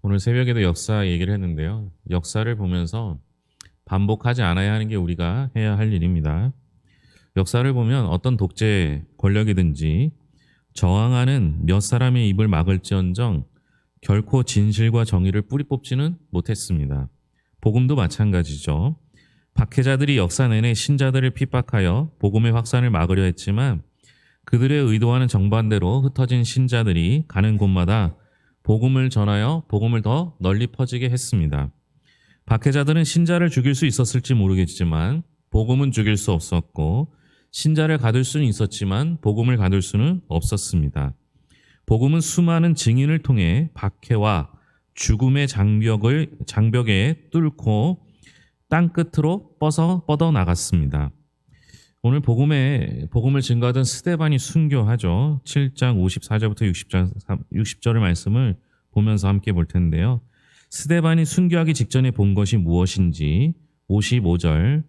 오늘 새벽에도 역사 얘기를 했는데요. 역사를 보면서 반복하지 않아야 하는 게 우리가 해야 할 일입니다. 역사를 보면 어떤 독재 권력이든지 저항하는 몇 사람의 입을 막을지언정 결코 진실과 정의를 뿌리 뽑지는 못했습니다. 복음도 마찬가지죠. 박해자들이 역사 내내 신자들을 핍박하여 복음의 확산을 막으려 했지만 그들의 의도와는 정반대로 흩어진 신자들이 가는 곳마다 복음을 전하여 복음을 더 널리 퍼지게 했습니다. 박해자들은 신자를 죽일 수 있었을지 모르겠지만 복음은 죽일 수 없었고 신자를 가둘 수는 있었지만 복음을 가둘 수는 없었습니다. 복음은 수많은 증인을 통해 박해와 죽음의 장벽에 뚫고 땅끝으로 뻗어 나갔습니다. 오늘 복음을 증거하던 스데반이 순교하죠. 7장 54절부터 60절의 말씀을 보면서 함께 볼 텐데요. 스데반이 순교하기 직전에 본 것이 무엇인지 55절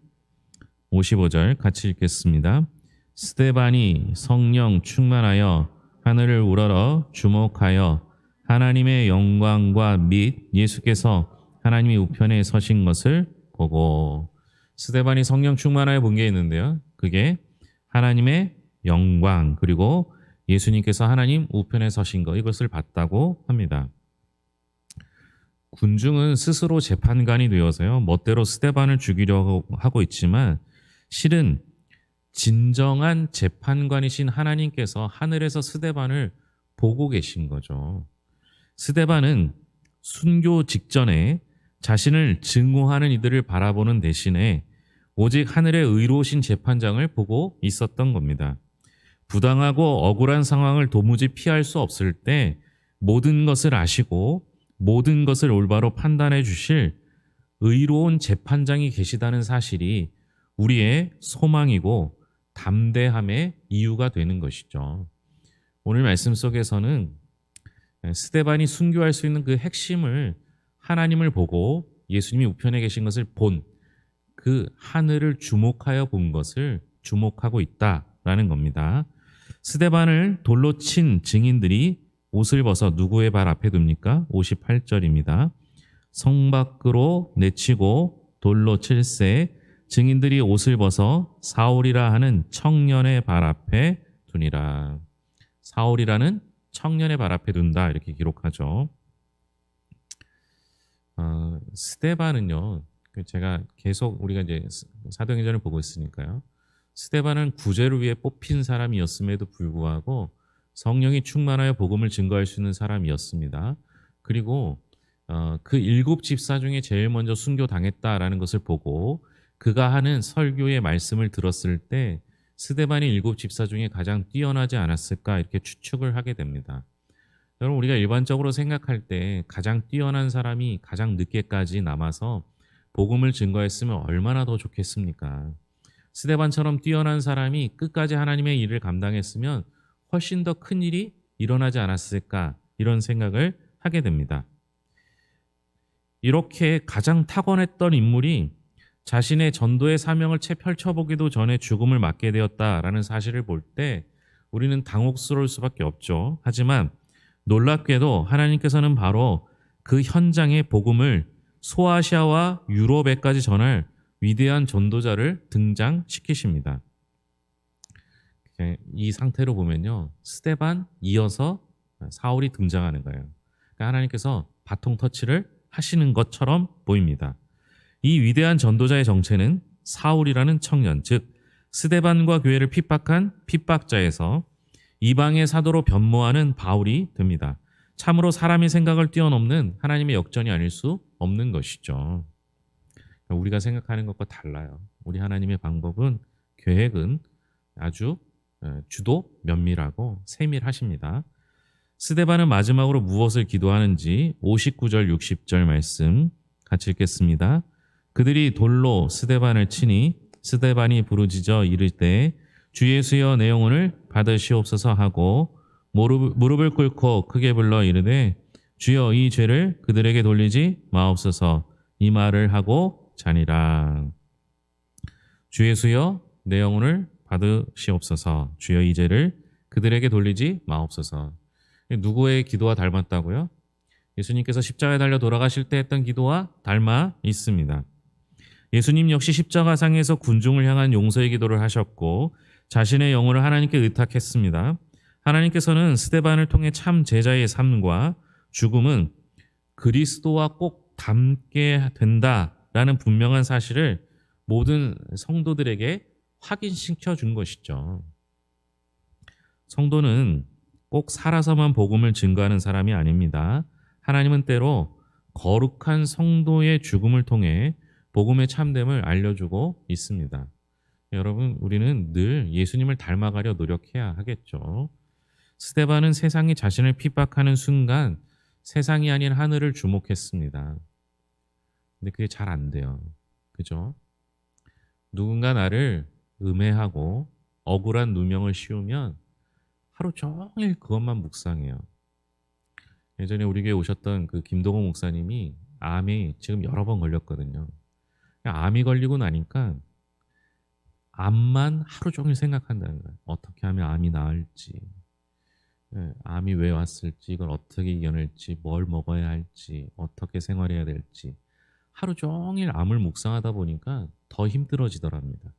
같이 읽겠습니다. 스데반이 성령 충만하여 하늘을 우러러 주목하여 하나님의 영광과 및 예수께서 하나님의 우편에 서신 것을 보고, 스데반이 성령 충만하여 본 게 있는데요. 그게 하나님의 영광 그리고 예수님께서 하나님 우편에 서신 것, 이것을 봤다고 합니다. 군중은 스스로 재판관이 되어서요, 멋대로 스데반을 죽이려고 하고 있지만 실은 진정한 재판관이신 하나님께서 하늘에서 스데반을 보고 계신 거죠. 스데반은 순교 직전에 자신을 증오하는 이들을 바라보는 대신에 오직 하늘의 의로우신 재판장을 보고 있었던 겁니다. 부당하고 억울한 상황을 도무지 피할 수 없을 때 모든 것을 아시고 모든 것을 올바로 판단해 주실 의로운 재판장이 계시다는 사실이 우리의 소망이고 담대함의 이유가 되는 것이죠. 오늘 말씀 속에서는 스데반이 순교할 수 있는 그 핵심을 하나님을 보고 예수님이 우편에 계신 것을 본 그 하늘을 주목하여 본 것을 주목하고 있다라는 겁니다. 스데반을 돌로 친 증인들이 옷을 벗어 누구의 발 앞에 둡니까? 58절입니다. 성 밖으로 내치고 돌로 칠세 증인들이 옷을 벗어 사울이라 하는 청년의 발 앞에 두니라. 사울이라는 청년의 발 앞에 둔다, 이렇게 기록하죠. 스데반은요, 제가 계속 우리가 이제 사도행전을 보고 있으니까요. 스데반은 구제를 위해 뽑힌 사람이었음에도 불구하고 성령이 충만하여 복음을 증거할 수 있는 사람이었습니다. 그리고 그 7 집사 중에 제일 먼저 순교당했다라는 것을 보고 그가 하는 설교의 말씀을 들었을 때 스데반이 7 집사 중에 가장 뛰어나지 않았을까, 이렇게 추측을 하게 됩니다. 여러분, 우리가 일반적으로 생각할 때 가장 뛰어난 사람이 가장 늦게까지 남아서 복음을 증거했으면 얼마나 더 좋겠습니까? 스데반처럼 뛰어난 사람이 끝까지 하나님의 일을 감당했으면 훨씬 더 큰 일이 일어나지 않았을까, 이런 생각을 하게 됩니다. 이렇게 가장 타고났던 인물이 자신의 전도의 사명을 채 펼쳐보기도 전에 죽음을 맞게 되었다라는 사실을 볼 때 우리는 당혹스러울 수밖에 없죠. 하지만 놀랍게도 하나님께서는 바로 그 현장의 복음을 소아시아와 유럽에까지 전할 위대한 전도자를 등장시키십니다. 이 상태로 보면요, 스데반 이어서 사울이 등장하는 거예요. 그러니까 하나님께서 바통 터치를 하시는 것처럼 보입니다. 이 위대한 전도자의 정체는 사울이라는 청년, 즉 스데반과 교회를 핍박한 핍박자에서 이방의 사도로 변모하는 바울이 됩니다. 참으로 사람의 생각을 뛰어넘는 하나님의 역전이 아닐 수 없는 것이죠. 우리가 생각하는 것과 달라요. 우리 하나님의 방법은, 계획은 아주 주도 면밀하고 세밀하십니다. 스데반은 마지막으로 무엇을 기도하는지 59절 60절 말씀 같이 읽겠습니다. 그들이 돌로 스데반을 치니 스데반이 부르짖어 이를 때 주 예수여 내 영혼을 받으시옵소서 하고 무릎을 꿇고 크게 불러 이르되 주여 이 죄를 그들에게 돌리지 마옵소서, 이 말을 하고 자니라. 주 예수여 내 영혼을 받으시옵소서, 주여 이 죄를 그들에게 돌리지 마옵소서. 누구의 기도와 닮았다고요? 예수님께서 십자가에 달려 돌아가실 때 했던 기도와 닮아 있습니다. 예수님 역시 십자가상에서 군중을 향한 용서의 기도를 하셨고 자신의 영혼을 하나님께 의탁했습니다. 하나님께서는 스데반을 통해 참 제자의 삶과 죽음은 그리스도와 꼭 닮게 된다라는 분명한 사실을 모든 성도들에게 확인시켜 준 것이죠. 성도는 꼭 살아서만 복음을 증거하는 사람이 아닙니다. 하나님은 때로 거룩한 성도의 죽음을 통해 복음의 참됨을 알려주고 있습니다. 여러분, 우리는 늘 예수님을 닮아가려 노력해야 하겠죠. 스데반은 세상이 자신을 핍박하는 순간 세상이 아닌 하늘을 주목했습니다. 근데 그게 잘 안 돼요. 그죠? 누군가 나를 음해하고 억울한 누명을 씌우면 하루 종일 그것만 묵상해요. 예전에 우리 교회 오셨던 그 김동호 목사님이 암이 지금 여러 번 걸렸거든요. 암이 걸리고 나니까 암만 하루 종일 생각한다는 거예요. 어떻게 하면 암이 나을지, 암이 왜 왔을지, 이걸 어떻게 이겨낼지, 뭘 먹어야 할지, 어떻게 생활해야 될지 하루 종일 암을 묵상하다 보니까 더 힘들어지더랍니다.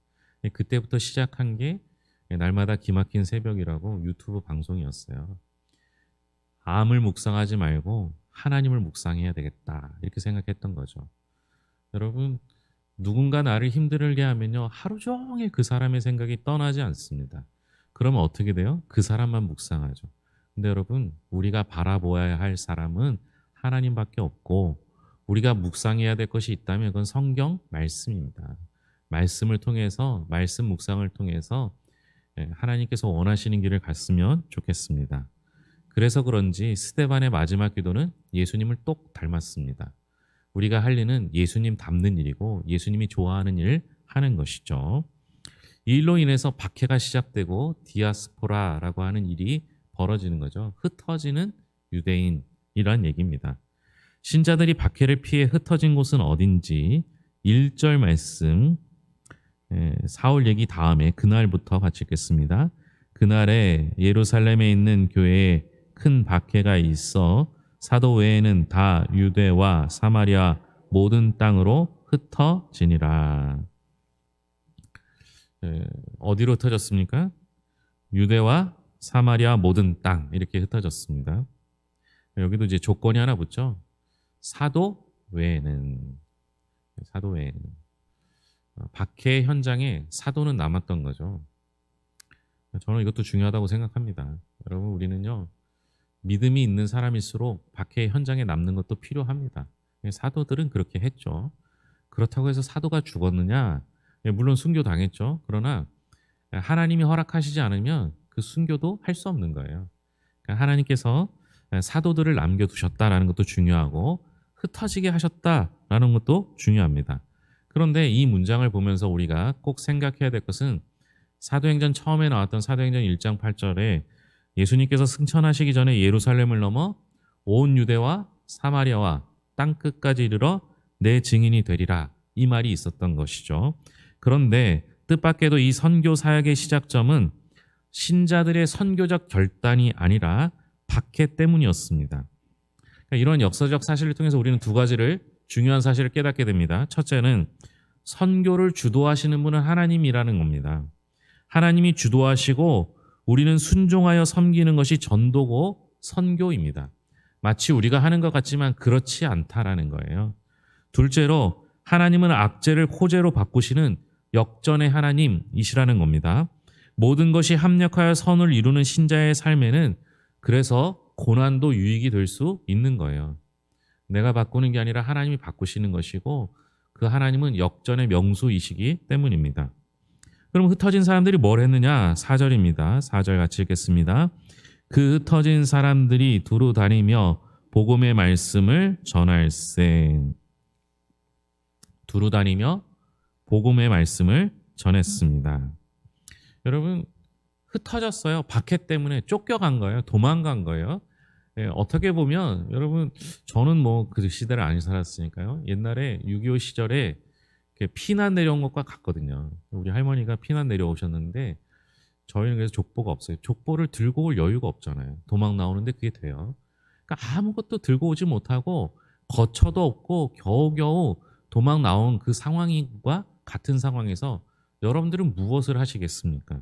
그때부터 시작한 게 날마다 기막힌 새벽이라고 유튜브 방송이었어요. 암을 묵상하지 말고 하나님을 묵상해야 되겠다 이렇게 생각했던 거죠. 여러분, 누군가 나를 힘들게 하면요 하루 종일 그 사람의 생각이 떠나지 않습니다. 그러면 어떻게 돼요? 그 사람만 묵상하죠. 근데 여러분, 우리가 바라보아야 할 사람은 하나님밖에 없고 우리가 묵상해야 될 것이 있다면 그건 성경 말씀입니다. 말씀을 통해서, 말씀 묵상을 통해서 하나님께서 원하시는 길을 갔으면 좋겠습니다. 그래서 그런지 스데반의 마지막 기도는 예수님을 똑 닮았습니다. 우리가 할 일은 예수님 닮는 일이고 예수님이 좋아하는 일 하는 것이죠. 이 일로 인해서 박해가 시작되고 디아스포라라고 하는 일이 벌어지는 거죠. 흩어지는 유대인이란 얘기입니다. 신자들이 박해를 피해 흩어진 곳은 어딘지 1절 말씀 사울 얘기 다음에 그날부터 같이 읽겠습니다. 그날에 예루살렘에 있는 교회에 큰 박해가 있어 사도 외에는 다 유대와 사마리아 모든 땅으로 흩어지니라. 어디로 흩어졌습니까? 유대와 사마리아 모든 땅 이렇게 흩어졌습니다. 여기도 이제 조건이 하나 붙죠. 사도 외에는 박해 현장에 사도는 남았던 거죠. 저는 이것도 중요하다고 생각합니다. 여러분, 우리는요 믿음이 있는 사람일수록 박해 현장에 남는 것도 필요합니다. 사도들은 그렇게 했죠. 그렇다고 해서 사도가 죽었느냐? 물론 순교 당했죠. 그러나 하나님이 허락하시지 않으면 그 순교도 할 수 없는 거예요. 그러니까 하나님께서 사도들을 남겨두셨다라는 것도 중요하고 흩어지게 하셨다라는 것도 중요합니다. 그런데 이 문장을 보면서 우리가 꼭 생각해야 될 것은 사도행전 처음에 나왔던 사도행전 1장 8절에 예수님께서 승천하시기 전에 예루살렘을 넘어 온 유대와 사마리아와 땅끝까지 이르러 내 증인이 되리라 이 말이 있었던 것이죠. 그런데 뜻밖에도 이 선교 사역의 시작점은 신자들의 선교적 결단이 아니라 박해 때문이었습니다. 그러니까 이런 역사적 사실을 통해서 우리는 두 가지를 중요한 사실을 깨닫게 됩니다. 첫째는 선교를 주도하시는 분은 하나님이라는 겁니다. 하나님이 주도하시고 우리는 순종하여 섬기는 것이 전도고 선교입니다. 마치 우리가 하는 것 같지만 그렇지 않다라는 거예요. 둘째로 하나님은 악재를 호재로 바꾸시는 역전의 하나님이시라는 겁니다. 모든 것이 합력하여 선을 이루는 신자의 삶에는 그래서 고난도 유익이 될 수 있는 거예요. 내가 바꾸는 게 아니라 하나님이 바꾸시는 것이고 그 하나님은 역전의 명수이시기 때문입니다. 그럼 흩어진 사람들이 뭘 했느냐? 4절입니다. 4절 같이 읽겠습니다. 그 흩어진 사람들이 두루 다니며 복음의 말씀을 전할세. 두루 다니며 복음의 말씀을 전했습니다. 여러분, 흩어졌어요. 박해 때문에 쫓겨간 거예요. 도망간 거예요. 어떻게 보면 여러분, 저는 뭐 그 시대를 안 살았으니까요. 옛날에 6.25 시절에 피난 내려온 것과 같거든요. 우리 할머니가 피난 내려오셨는데 저희는 그래서 족보가 없어요. 족보를 들고 올 여유가 없잖아요. 도망 나오는데 그게 돼요. 그러니까 아무것도 들고 오지 못하고 거처도 없고 겨우겨우 도망 나온 그 상황과 같은 상황에서 여러분들은 무엇을 하시겠습니까?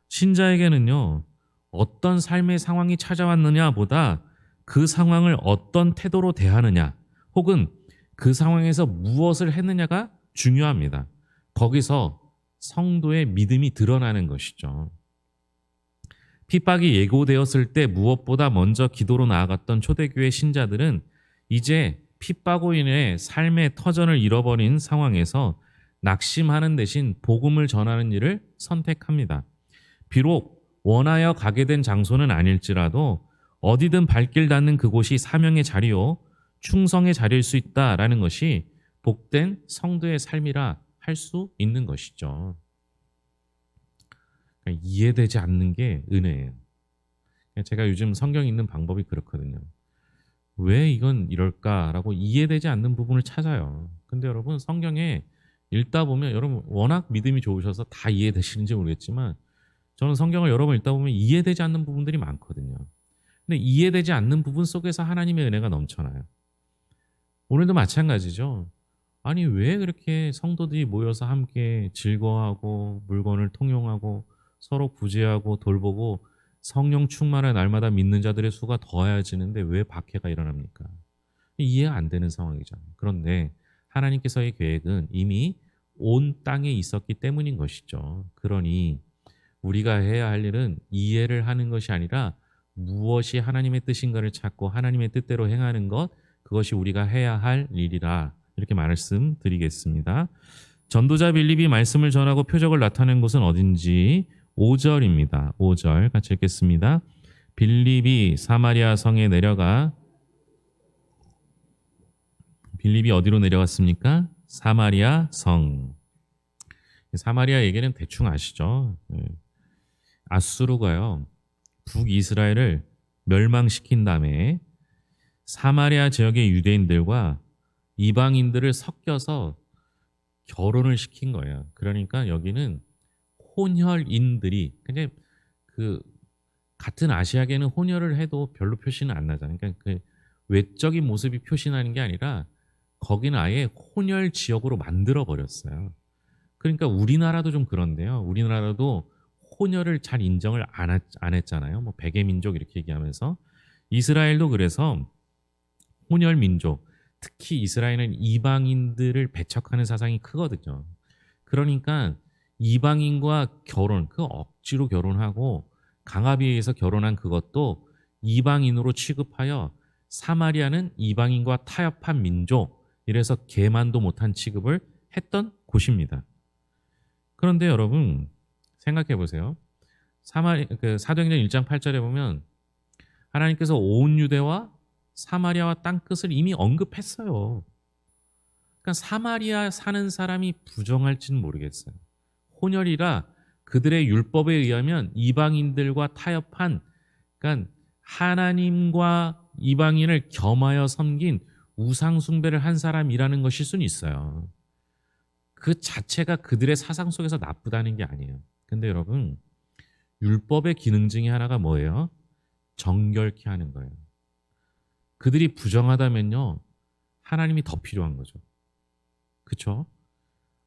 신자에게는요, 어떤 삶의 상황이 찾아왔느냐보다 그 상황을 어떤 태도로 대하느냐, 혹은 그 상황에서 무엇을 했느냐가 중요합니다. 거기서 성도의 믿음이 드러나는 것이죠. 핍박이 예고되었을 때 무엇보다 먼저 기도로 나아갔던 초대교회 신자들은 이제 핍박으로 인해 삶의 터전을 잃어버린 상황에서 낙심하는 대신 복음을 전하는 일을 선택합니다. 비록 원하여 가게 된 장소는 아닐지라도 어디든 발길 닿는 그곳이 사명의 자리요 충성의 자리일 수 있다라는 것이 복된 성도의 삶이라 할 수 있는 것이죠. 그러니까 이해되지 않는 게 은혜예요. 제가 요즘 성경 읽는 방법이 그렇거든요. 왜 이건 이럴까라고 이해되지 않는 부분을 찾아요. 근데 여러분 성경에 읽다 보면 여러분 워낙 믿음이 좋으셔서 다 이해되시는지 모르겠지만 저는 성경을 여러 번 읽다 보면 이해되지 않는 부분들이 많거든요. 근데 이해되지 않는 부분 속에서 하나님의 은혜가 넘쳐나요. 오늘도 마찬가지죠. 아니 왜 그렇게 성도들이 모여서 함께 즐거워하고 물건을 통용하고 서로 구제하고 돌보고 성령 충만한 날마다 믿는 자들의 수가 더해지는데 왜 박해가 일어납니까? 이해가 안 되는 상황이잖아요. 그런데 하나님께서의 계획은 이미 온 땅에 있었기 때문인 것이죠. 그러니 우리가 해야 할 일은 이해를 하는 것이 아니라 무엇이 하나님의 뜻인가를 찾고 하나님의 뜻대로 행하는 것, 그것이 우리가 해야 할 일이라 이렇게 말씀드리겠습니다. 전도자 빌립이 말씀을 전하고 표적을 나타낸 곳은 어딘지 5절입니다. 5절 같이 읽겠습니다. 빌립이 사마리아 성에 내려가 빌립이 어디로 내려갔습니까? 사마리아 성. 사마리아 얘기는 대충 아시죠? 아수르가요. 북이스라엘을 멸망시킨 다음에 사마리아 지역의 유대인들과 이방인들을 섞여서 결혼을 시킨 거예요. 그러니까 여기는 혼혈인들이 근데 그 같은 아시아계는 혼혈을 해도 별로 표시는 안 나잖아요. 그러니까 그 외적인 모습이 표시나는 게 아니라 거기는 아예 혼혈 지역으로 만들어 버렸어요. 그러니까 우리나라도 좀 그런데요. 우리나라도 혼혈을 잘 인정을 안 했잖아요. 뭐 백의 민족 이렇게 얘기하면서 이스라엘도 그래서 혼혈 민족, 특히 이스라엘은 이방인들을 배척하는 사상이 크거든요. 그러니까 이방인과 결혼, 그 억지로 결혼하고 강압에 의해서 결혼한 그것도 이방인으로 취급하여 사마리아는 이방인과 타협한 민족, 이래서 개만도 못한 취급을 했던 곳입니다. 그런데 여러분 생각해 보세요. 사도행전 1장 8절에 보면 하나님께서 온 유대와 사마리아와 땅끝을 이미 언급했어요. 그러니까 사마리아 사는 사람이 부정할지는 모르겠어요. 혼혈이라 그들의 율법에 의하면 이방인들과 타협한, 그러니까 하나님과 이방인을 겸하여 섬긴 우상 숭배를 한 사람이라는 것일 수는 있어요. 그 자체가 그들의 사상 속에서 나쁘다는 게 아니에요. 근데 여러분 율법의 기능 중에 하나가 뭐예요? 정결케 하는 거예요. 그들이 부정하다면요 하나님이 더 필요한 거죠. 그렇죠?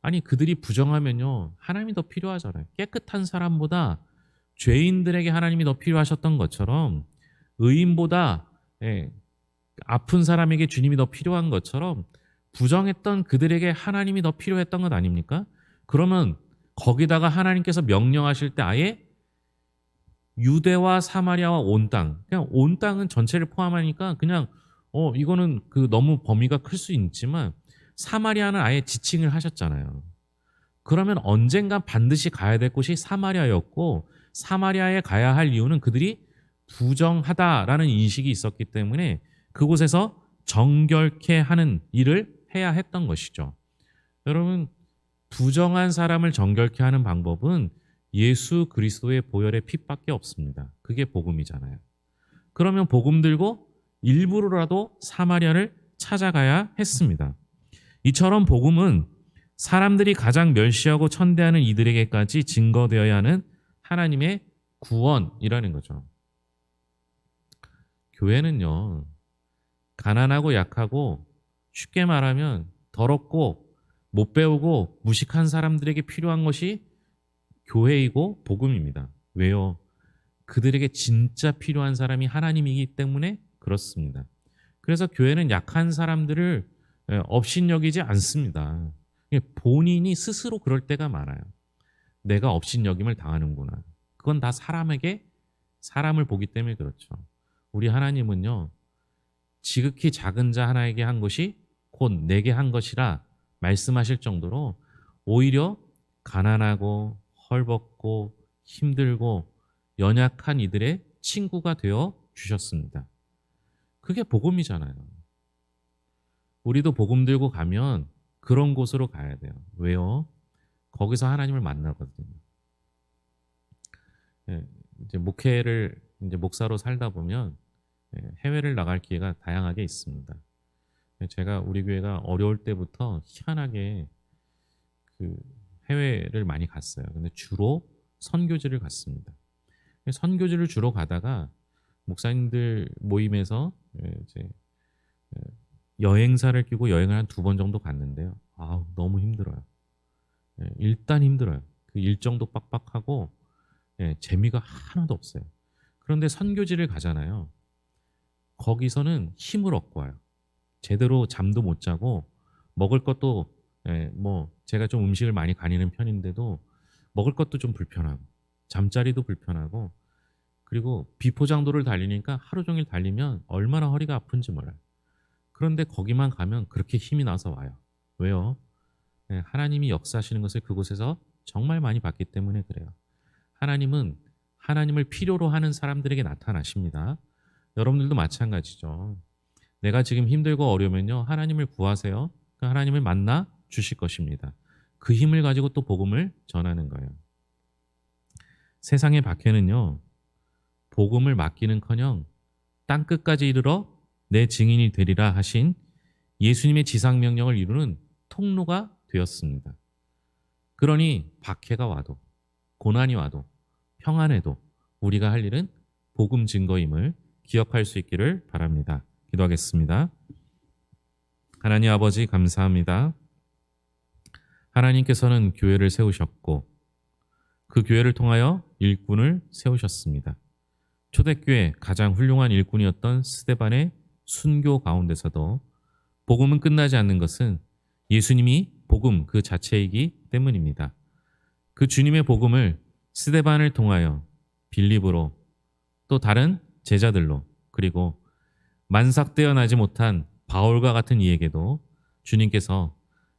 아니 그들이 부정하면요 하나님이 더 필요하잖아요. 깨끗한 사람보다 죄인들에게 하나님이 더 필요하셨던 것처럼 의인보다 아픈 사람에게 주님이 더 필요한 것처럼 부정했던 그들에게 하나님이 더 필요했던 것 아닙니까? 그러면 거기다가 하나님께서 명령하실 때 아예 유대와 사마리아와 온 땅, 그냥 온 땅은 전체를 포함하니까 그냥 이거는 그 너무 범위가 클 수 있지만 사마리아는 아예 지칭을 하셨잖아요. 그러면 언젠간 반드시 가야 될 곳이 사마리아였고 사마리아에 가야 할 이유는 그들이 부정하다라는 인식이 있었기 때문에 그곳에서 정결케 하는 일을 해야 했던 것이죠. 여러분 부정한 사람을 정결케 하는 방법은 예수 그리스도의 보혈의 피밖에 없습니다. 그게 복음이잖아요. 그러면 복음 들고 일부러라도 사마리아를 찾아가야 했습니다. 이처럼 복음은 사람들이 가장 멸시하고 천대하는 이들에게까지 증거되어야 하는 하나님의 구원이라는 거죠. 교회는요, 가난하고 약하고 쉽게 말하면 더럽고 못 배우고 무식한 사람들에게 필요한 것이 교회이고 복음입니다. 왜요? 그들에게 진짜 필요한 사람이 하나님이기 때문에 그렇습니다. 그래서 교회는 약한 사람들을 업신여기지 않습니다. 본인이 스스로 그럴 때가 많아요. 내가 업신여김을 당하는구나. 그건 다 사람에게 사람을 보기 때문에 그렇죠. 우리 하나님은요, 지극히 작은 자 하나에게 한 것이 곧 내게 한 것이라 말씀하실 정도로 오히려 가난하고 헐벗고 힘들고 연약한 이들의 친구가 되어 주셨습니다. 그게 복음이잖아요. 우리도 복음 들고 가면 그런 곳으로 가야 돼요. 왜요? 거기서 하나님을 만나거든요. 예, 이제 목회를 이제 목사로 살다 보면 해외를 나갈 기회가 다양하게 있습니다. 제가 우리 교회가 어려울 때부터 희한하게 그 해외를 많이 갔어요. 근데 주로 선교지를 갔습니다. 선교지를 주로 가다가 목사님들 모임에서 이제 여행사를 끼고 여행을 한 2번 정도 갔는데요. 아우, 너무 힘들어요. 일단 힘들어요. 그 일정도 빡빡하고 재미가 하나도 없어요. 그런데 선교지를 가잖아요. 거기서는 힘을 얻고 와요. 제대로 잠도 못 자고 먹을 것도 뭐 제가 좀 음식을 많이 가리는 편인데도 먹을 것도 좀 불편하고 잠자리도 불편하고 그리고 비포장도를 달리니까 하루 종일 달리면 얼마나 허리가 아픈지 몰라요. 그런데 거기만 가면 그렇게 힘이 나서 와요. 왜요? 하나님이 역사하시는 것을 그곳에서 정말 많이 봤기 때문에 그래요. 하나님은 하나님을 필요로 하는 사람들에게 나타나십니다. 여러분들도 마찬가지죠. 내가 지금 힘들고 어려우면요, 하나님을 구하세요. 그 하나님을 만나 주실 것입니다. 그 힘을 가지고 또 복음을 전하는 거예요. 세상의 박해는요, 복음을 맡기는커녕 땅 끝까지 이르러 내 증인이 되리라 하신 예수님의 지상 명령을 이루는 통로가 되었습니다. 그러니 박해가 와도 고난이 와도 평안해도 우리가 할 일은 복음 증거임을 기억할 수 있기를 바랍니다. 기도하겠습니다. 하나님 아버지 감사합니다. 하나님께서는 교회를 세우셨고 그 교회를 통하여 일꾼을 세우셨습니다. 초대교회 가장 훌륭한 일꾼이었던 스데반의 순교 가운데서도 복음은 끝나지 않는 것은 예수님이 복음 그 자체이기 때문입니다. 그 주님의 복음을 스데반을 통하여 빌립으로 또 다른 제자들로 그리고 만삭되어 나지 못한 바울과 같은 이에게도 주님께서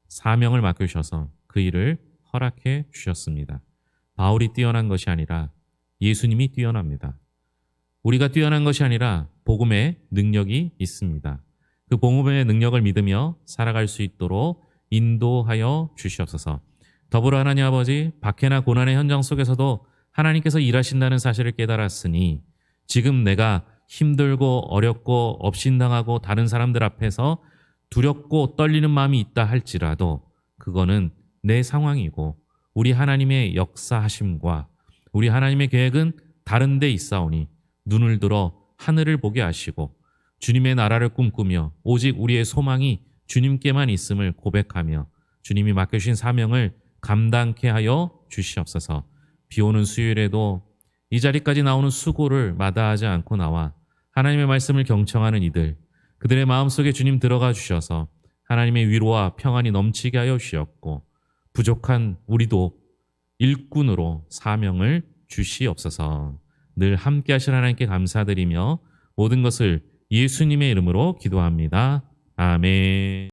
사명을 맡기셔서 그 일을 허락해 주셨습니다. 바울이 뛰어난 것이 아니라 예수님이 뛰어납니다. 우리가 뛰어난 것이 아니라 복음의 능력이 있습니다. 그 복음의 능력을 믿으며 살아갈 수 있도록 인도하여 주시옵소서. 더불어 하나님 아버지, 박해나 고난의 현장 속에서도 하나님께서 일하신다는 사실을 깨달았으니 지금 내가 힘들고 어렵고 업신당하고 다른 사람들 앞에서 두렵고 떨리는 마음이 있다 할지라도 그거는 내 상황이고 우리 하나님의 역사하심과 우리 하나님의 계획은 다른 데 있사오니 눈을 들어 하늘을 보게 하시고 주님의 나라를 꿈꾸며 오직 우리의 소망이 주님께만 있음을 고백하며 주님이 맡겨주신 사명을 감당케 하여 주시옵소서. 비오는 수요일에도 이 자리까지 나오는 수고를 마다하지 않고 나와 하나님의 말씀을 경청하는 이들, 그들의 마음속에 주님 들어가 주셔서 하나님의 위로와 평안이 넘치게 하여 주시옵고 부족한 우리도 일꾼으로 사명을 주시옵소서. 늘 함께 하신 하나님께 감사드리며 모든 것을 예수님의 이름으로 기도합니다. 아멘.